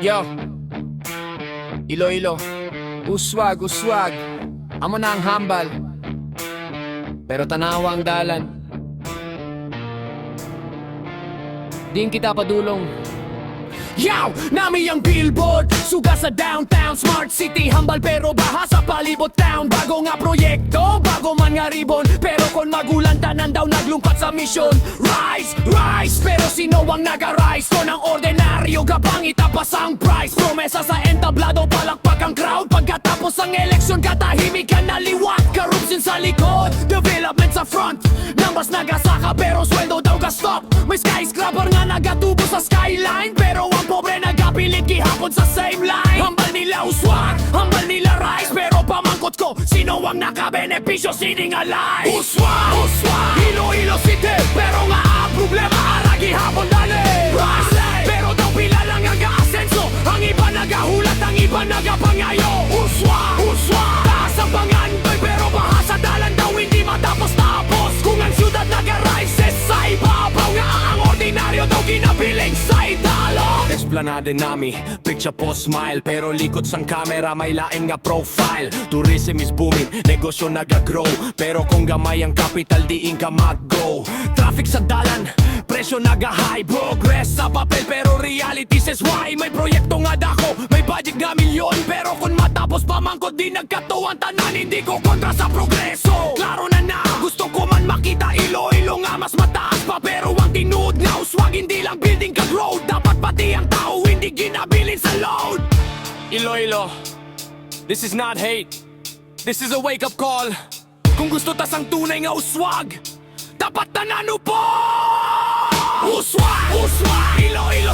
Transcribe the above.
Yo, Iloilo, Uswag, Uswag. Amo na ang Hambal, pero tan-awa ang dalan. Diin kita padulong. Yow! Nami ang billboard, suga sa downtown, smart city, Hambal pero baha sa palibot town. Bago nga proyekto, bago man nga ribbon, pero kon mag-ulan tanan daw naglumpat sa mission. Rise, rise, pero sino ang naga-rise? Kon ang ordinaryo, gapangita pasang price. Promesa sa entablado, palakpak ang crowd. Pagkatapos ang eleksyon, katahimikan na liwat. Corruption sa likod, development sa front. Numbers naga-saka pero sweldo daw ga-stop. May skyscraper nga naga-tubo sa skyline, pero ang pobre nagapilit gihapon sa same line. Hambal nila uswag, hambal nila rise, pero pamangkot ko, sino ang nakabenepisyo sitting alive? Uswag, uswag, Iloilo City, pero nga ang problema aragi hapon dali. Rise, pero daw pila lang ang ga-asenso, ang iba nagahulat, ang iba nagapangayo. Uswag, uswag, taas ang pangandoy, pero baha sa dalan daw hindi matapos-tapos. Kung ang syudad naga-rise sa ibabaw nga ang ordinaryo daw ginabiling sa idalo. Esplanade Nami, picture po smile, pero likod sang camera may lain nga profile. Tourism is booming, negosyo naga-grow, pero kung gamay ang capital diin ka mag-go. Traffic sa dalan, presyo naga-high. Progress sa papel pero reality says why. May proyekto nga dako, may budget nga milyon, pero kung matapos pamangkot di nagkatuwan tanan. Hindi ko kontra sa progreso, klaro na gusto ko man makita Iloilo nga mas mataas pa, pero ang tinuod nga uswag hindi lang building kag road. Dapat pati ang tao hindi ginabilin sa load. Iloilo, this is not hate, this is a wake-up call. Kung gusto tas ang tunay nga uswag, dapat tanan po. Uswag, uswag, Iloilo